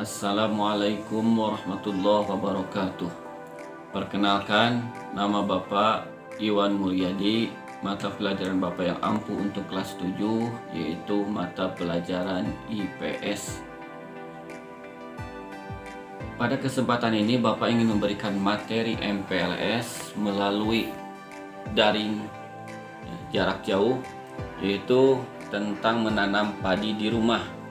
Assalamualaikum warahmatullahi wabarakatuh. Perkenalkan, nama Bapak Iwan Mulyadi. Mata pelajaran Bapak yang ampuh untuk kelas 7 yaitu mata pelajaran IPS. Pada kesempatan ini Bapak ingin memberikan materi MPLS melalui daring jarak jauh, yaitu tentang menanam padi di rumah.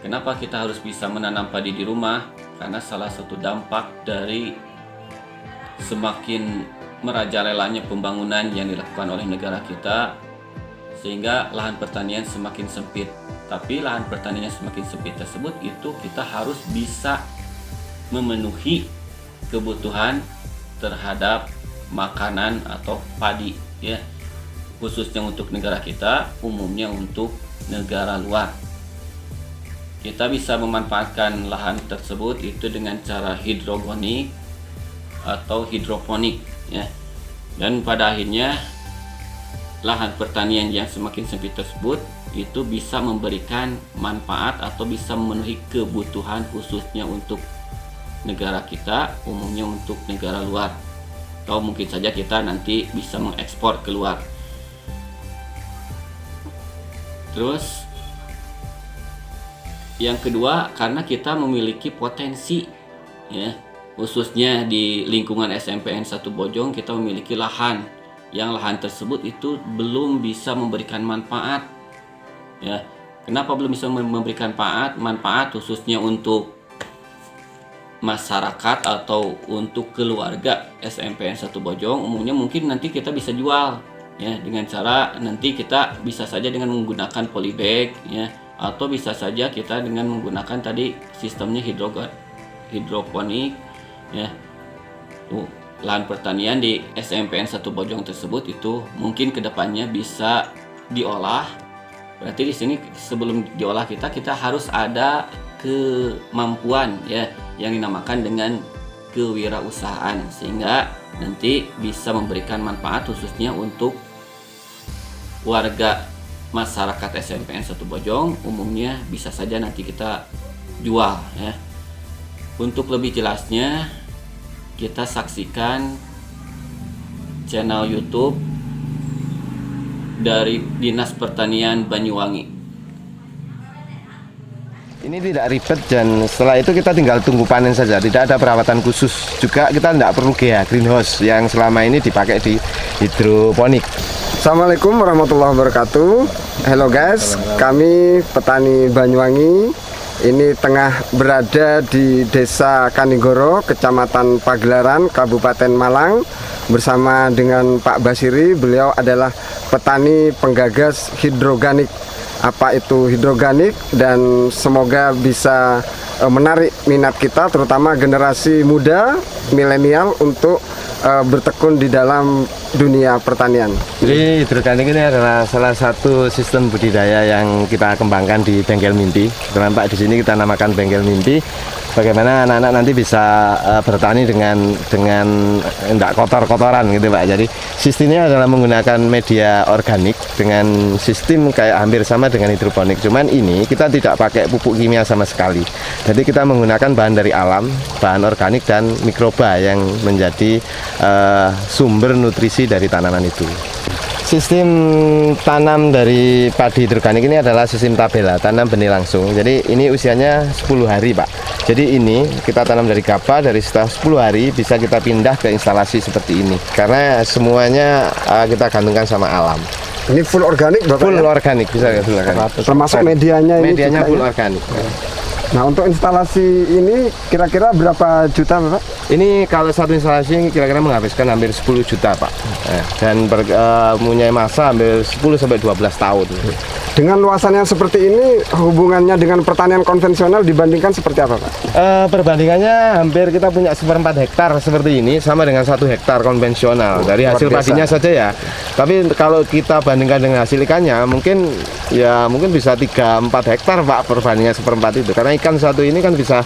Kenapa kita harus bisa menanam padi di rumah? Karena salah satu dampak dari semakin merajalelanya pembangunan yang dilakukan oleh negara kita, sehingga lahan pertanian semakin sempit. Tapi lahan pertanian yang semakin sempit tersebut itu kita harus bisa memenuhi kebutuhan terhadap makanan atau padi, ya, khususnya untuk negara kita, umumnya untuk negara luar. Kita bisa memanfaatkan lahan tersebut itu dengan cara hidroponik atau hidroponik, ya. Dan pada akhirnya lahan pertanian yang semakin sempit tersebut itu bisa memberikan manfaat atau bisa memenuhi kebutuhan khususnya untuk negara kita, umumnya untuk negara luar. Atau mungkin saja kita nanti bisa mengekspor keluar. Terus yang kedua, karena kita memiliki potensi, ya, khususnya di lingkungan SMPN 1 Bojong kita memiliki lahan yang lahan tersebut itu belum bisa memberikan manfaat, ya. Kenapa belum bisa memberikan manfaat khususnya untuk masyarakat atau untuk keluarga SMPN 1 Bojong? Umumnya mungkin nanti kita bisa jual, ya, dengan cara nanti kita bisa saja dengan menggunakan polybag, ya, atau bisa saja kita dengan menggunakan tadi sistemnya hidroponik, ya. Lahan pertanian di SMPN 1 Bojong tersebut itu mungkin kedepannya bisa diolah. Berarti di sini sebelum diolah kita harus ada kemampuan, ya, yang dinamakan dengan kewirausahaan, sehingga nanti bisa memberikan manfaat khususnya untuk warga masyarakat SMPN 1 Bojong. Umumnya bisa saja nanti kita jual, ya. Untuk lebih jelasnya kita saksikan channel YouTube dari Dinas Pertanian Banyuwangi. Ini tidak ribet dan setelah itu kita tinggal tunggu panen saja, tidak ada perawatan khusus. Juga kita tidak perlu greenhouse yang selama ini dipakai di hidroponik. Assalamualaikum warahmatullahi wabarakatuh. Halo guys, kami petani Banyuwangi. Ini tengah berada di Desa Kanigoro, Kecamatan Pagelaran, Kabupaten Malang, bersama dengan Pak Basiri. Beliau adalah petani penggagas hidroganik. Apa itu hidroganik, dan semoga bisa menarik minat kita, terutama generasi muda milenial, untuk bertekun di dalam dunia pertanian. Jadi hidroganik ini adalah salah satu sistem budidaya yang kita kembangkan di Bengkel Mimpi. Nampak di sini kita namakan Bengkel Mimpi. Bagaimana anak-anak nanti bisa bertani dengan tidak kotor-kotoran gitu Pak. Jadi sistemnya adalah menggunakan media organik dengan sistem kayak hampir sama dengan hidroponik. Cuman ini kita tidak pakai pupuk kimia sama sekali. Jadi kita menggunakan bahan dari alam, bahan organik dan mikroba yang menjadi sumber nutrisi dari tanaman itu. Sistem tanam dari padi hidroganik ini adalah sistem tabela, tanam benih langsung. Jadi ini usianya 10 hari Pak. Jadi ini kita tanam dari gabah, dari setelah 10 hari bisa kita pindah ke instalasi seperti ini. Karena semuanya kita gantungkan sama alam. Ini full organik Bapak? Full organik, bisa full organik. Termasuk medianya ini? Medianya full ya? organik. Nah, untuk instalasi ini kira-kira berapa juta Bapak? Ini kalau satu instalasi kira-kira menghabiskan hampir 10 juta Pak. Dan punya masa hampir 10-12 tahun. Dengan luasan yang seperti ini, hubungannya dengan pertanian konvensional dibandingkan seperti apa Pak? Perbandingannya hampir kita punya 1/4 hektar seperti ini sama dengan 1 hektar konvensional dari hasil padinya saja, ya. Tapi kalau kita bandingkan dengan hasil ikannya mungkin bisa 3-4 hektar Pak, perbandingan 1/4 itu. Karena ikan satu ini kan bisa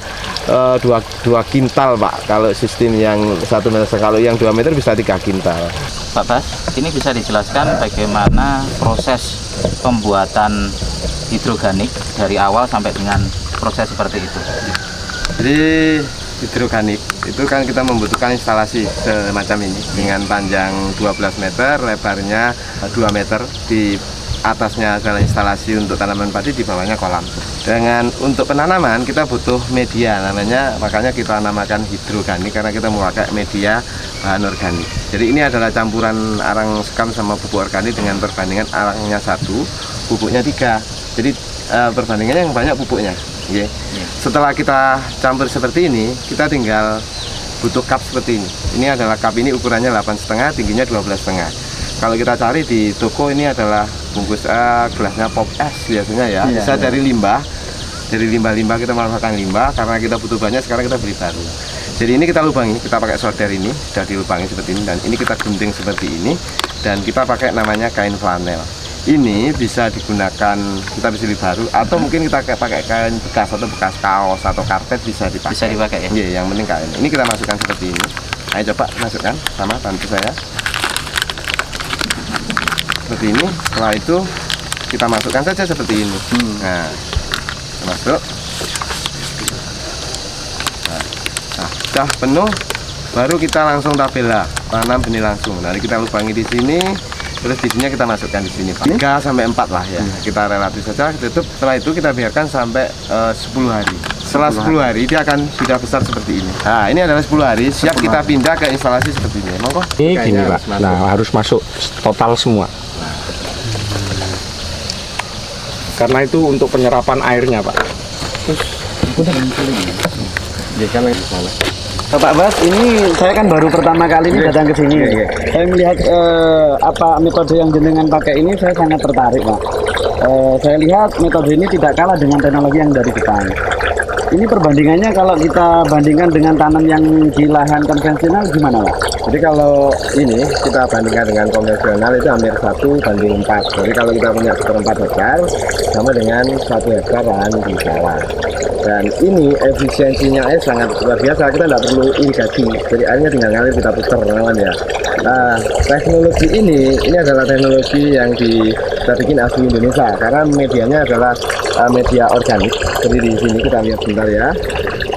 2 kintal Pak. Kalau sistem yang 1 meter, kalau yang 2 meter bisa 3 kintal. Pak Bas, ini bisa dijelaskan bagaimana proses pembuatan hidroganik dari awal sampai dengan proses seperti itu? Jadi hidroganik itu kan kita membutuhkan instalasi semacam ini dengan panjang 12 meter, lebarnya 2 meter. Di atasnya adalah instalasi untuk tanaman padi, di bawahnya kolam. Dengan untuk penanaman kita butuh media namanya, makanya kita namakan hidroganik karena kita memakai media bahan organik. Jadi ini adalah campuran arang sekam sama pupuk organik dengan perbandingan arangnya 1, pupuknya 3. Jadi perbandingannya yang banyak pupuknya. Okay. Setelah kita campur seperti ini, kita tinggal butuh cup seperti ini. Ini adalah cup, ini ukurannya 8,5, tingginya 12,5. Kalau kita cari di toko ini adalah bungkus gelasnya pop es biasanya ya. Bisa dari limbah. Dari limbah-limbah kita manfaatkan limbah karena kita butuh banyak, sekarang kita beli baru. Jadi ini kita lubangi, kita pakai solder ini, sudah dilubangi seperti ini, dan ini kita gunting seperti ini, dan kita pakai namanya kain flanel. Ini bisa digunakan, kita bisa beli baru, atau mungkin kita pakai kain bekas atau bekas kaos atau karpet bisa dipakai. Bisa dipakai ya? Iya, yang penting kain. Ini kita masukkan seperti ini. Ayo coba masukkan, sama bantu saya. Seperti ini. Setelah itu kita masukkan saja seperti ini. Nah, masuk. Nah, sudah penuh, baru kita langsung tabela, tanam benih langsung. Nanti kita lubangi di sini. Terus bijinya kita masukkan di sini, Pak. 3 sampai 4 lah ya. Kita relatif saja, tutup. Setelah itu kita biarkan sampai 10 hari. Setelah 10 hari dia akan sudah besar seperti ini. Nah, ini adalah 10 hari, siap kita pindah ke instalasi seperti ini. Monggo. Ini gini Pak, nah harus masuk total semua. Karena itu untuk penyerapan airnya Pak. Pak Bas, ini saya kan baru pertama kali ini datang ke sini. Saya melihat apa metode yang jenengan pakai ini, saya sangat tertarik, Pak. Saya lihat metode ini tidak kalah dengan teknologi yang dari Jepang. Ini perbandingannya kalau kita bandingkan dengan tanam yang di lahan konvensional gimana, Pak? Jadi kalau ini kita bandingkan dengan konvensional itu hampir 1:4. Jadi kalau kita punya 1/4 hektar sama dengan 1 hektar lahan di sawah. Dan ini efisiensinya air sangat luar biasa, kita tidak perlu irigasi, jadi airnya tinggal ngalir kita putar teman ya. Nah, teknologi ini adalah teknologi yang kita bikin asli Indonesia karena medianya adalah media organik. Jadi di sini kita lihat sebentar ya.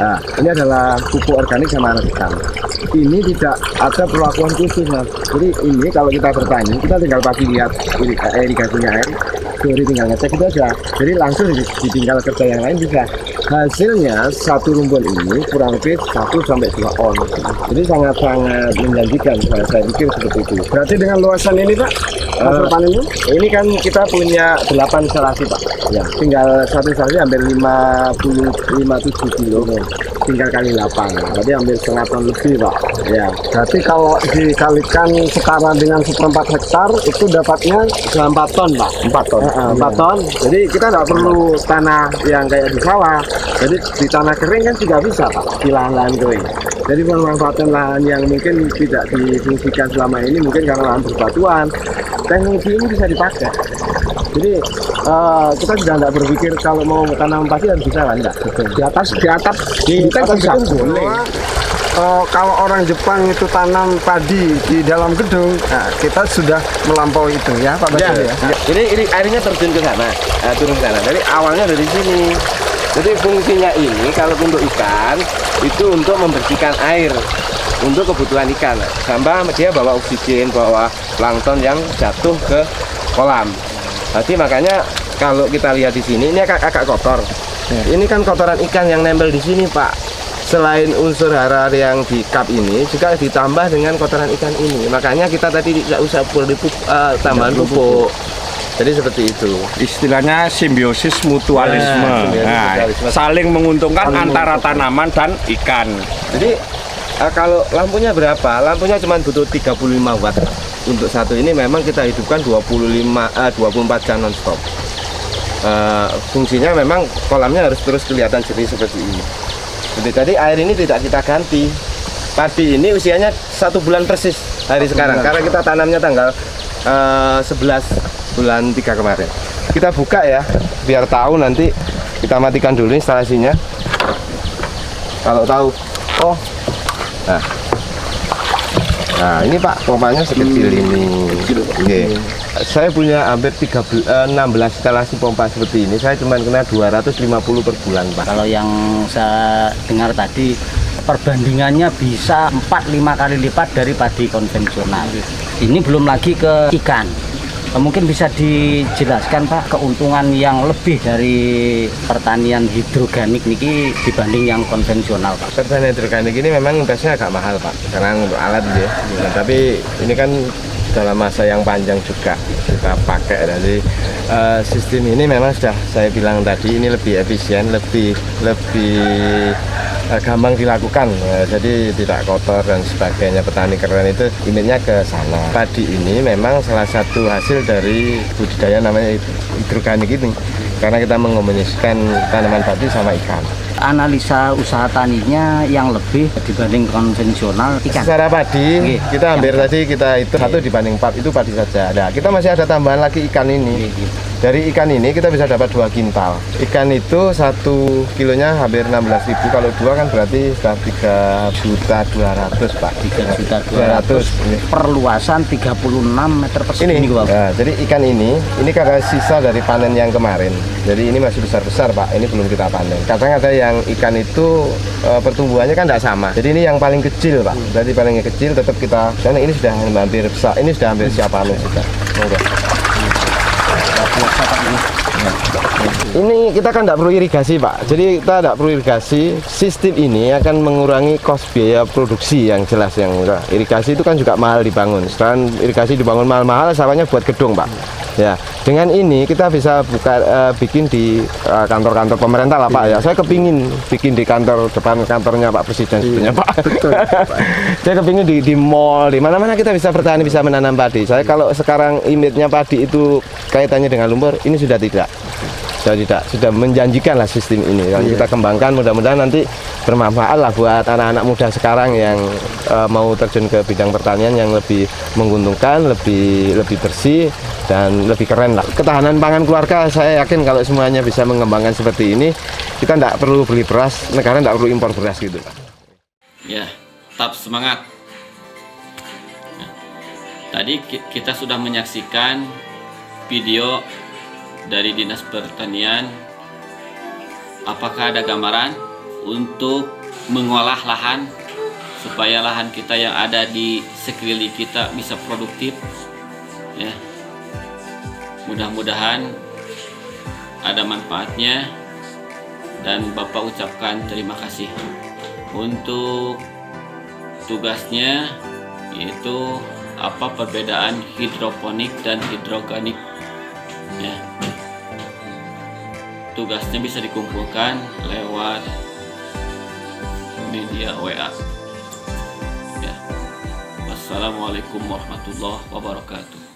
Nah, ini adalah pupuk organik sama arang sekam. Ini tidak ada perlakuan khusus, Mas. Jadi ini kalau kita bertani, kita tinggal pagi lihat irigasinya air, sore tinggal ngecek itu aja. Jadi langsung ditinggal kerja yang lain bisa. Hasilnya satu rumpun ini kurang lebih 1 sampai 2 on. Jadi sangat-sangat menjanjikan, saya pikir seperti itu. Berarti dengan luasan ini Pak, hasil panennya? Ini kan kita punya 8 instalasi Pak. Ya, tinggal satu instalasi hampir 57 kilo. Tinggal kali 8, berarti hampir setengah ton lebih Pak. Ya. Berarti kalau dikalikan setara dengan 1/4 hektar itu dapatnya 4 ton Pak. 4 ton. 4 ton. Jadi kita nggak perlu tanah yang kayak di sawah. Jadi di tanah kering kan juga bisa Pak, di lahan-lahan kering. Jadi memanfaatkan lahan yang mungkin tidak difungsikan selama ini, mungkin karena lahan berbatuan. Teknologi ini bisa dipakai. Jadi kita sudah tidak berpikir kalau mau tanam padi harus bisa lah, enggak. Di atas kita bisa boleh. Kalau orang Jepang itu tanam padi di dalam gedung, nah, kita sudah melampaui itu ya Pak Bas ya. Jadi ini airnya terjun ke sana, turun ke sana. Jadi awalnya dari sini. Jadi fungsinya ini kalau untuk ikan itu untuk membersihkan air untuk kebutuhan ikan. Tambah dia bawa oksigen, bawa plankton yang jatuh ke kolam. Jadi makanya kalau kita lihat di sini ini agak kotor. Ini kan kotoran ikan yang nempel di sini Pak. Selain unsur hara yang di cup ini juga ditambah dengan kotoran ikan ini. Makanya kita tadi tidak usah perlu tambahan pupuk. Jadi seperti itu. Istilahnya simbiosis mutualisme. Nah, saling menguntungkan antara tanaman dan ikan. Jadi kalau lampunya berapa? Lampunya cuma butuh 35 watt. Untuk satu ini memang kita hidupkan 24 jam non-stop. Fungsinya memang kolamnya harus terus kelihatan jernih seperti ini. Jadi tadi air ini tidak kita ganti. Padi ini usianya 1 bulan persis hari sekarang. Karena kita tanamnya tanggal 11 bulan 3 kemarin. Kita buka ya, biar tahu nanti. Kita matikan dulu instalasinya. Kalau tahu, oh, nah, Nah, ini Pak, pompanya sekecil ini. Oke. Saya punya hampir 16 instalasi pompa seperti ini. Saya cuma kena 250 per bulan, Pak. Kalau yang saya dengar tadi perbandingannya bisa 4-5 kali lipat dari padi konvensional. Ini belum lagi ke ikan. Mungkin bisa dijelaskan Pak keuntungan yang lebih dari pertanian hidroganik niki dibanding yang konvensional Pak. Pertanian hidroganik ini memang investasinya agak mahal Pak, karena untuk alat ya. Nah, tapi ini kan dalam masa yang panjang juga kita pakai. Jadi sistem ini memang sudah saya bilang tadi ini lebih efisien, lebih gampang dilakukan, jadi tidak kotor dan sebagainya. Petani keren itu imitnya ke sana. Padi ini memang salah satu hasil dari budidaya namanya hidroganik ini, karena kita mengombinasikan tanaman padi sama ikan. Analisa usaha taninya yang lebih dibanding konvensional ikan. Secara padi kita hampir tadi kita itu 1 dibanding 4 itu padi saja. Nah, kita masih ada tambahan lagi ikan ini. Dari ikan ini kita bisa dapat 2 kintal. Ikan itu 1 kilonya hampir 16.000. Kalau 2 kan berarti sudah 3.200.000 Pak. 3.200.000 perluasan 36 meter persegi ini Pak. Nah, jadi ikan ini karena sisa dari panen yang kemarin. Jadi ini masih besar-besar Pak. Ini belum kita panen. Kadang ada yang ikan itu pertumbuhannya kan tidak sama. Jadi ini yang paling kecil Pak. Jadi paling kecil tetap kita. Karena ini sudah hampir besar. Ini sudah hampir siap panen sudah. Ini kita kan tidak perlu irigasi Pak, jadi kita tidak perlu irigasi. Sistem ini akan mengurangi kos biaya produksi yang jelas. Yang irigasi itu kan juga mahal dibangun. Sekarang irigasi dibangun mahal-mahal, sawahnya buat gedung Pak. Ya, dengan ini kita bisa bikin di kantor-kantor pemerintah lah Pak ya. Saya kepingin bikin di depan kantornya Pak Presiden sebenarnya Pak. Saya kepingin di mall, di mana-mana kita bisa bertani, bisa menanam padi. Saya kalau sekarang imitnya padi itu kaitannya dengan lumpur, ini sudah tidak. Sudah menjanjikan lah sistem ini. Kalau kita kembangkan, mudah-mudahan nanti bermanfaat lah buat anak-anak muda sekarang yang mau terjun ke bidang pertanian yang lebih menguntungkan, lebih bersih dan lebih keren lah. Ketahanan pangan keluarga, saya yakin kalau semuanya bisa mengembangkan seperti ini, kita tidak perlu beli beras, negara tidak perlu impor beras gitu. Ya, tetap semangat. Nah, tadi kita sudah menyaksikan video dari Dinas Pertanian. Apakah ada gambaran untuk mengolah lahan supaya lahan kita yang ada di sekeliling kita bisa produktif? Ya, mudah-mudahan ada manfaatnya dan Bapak ucapkan terima kasih. Untuk tugasnya yaitu apa perbedaan hidroponik dan hidroganik, ya. Tugasnya bisa dikumpulkan lewat media WA. Ya. Wassalamualaikum warahmatullahi wabarakatuh.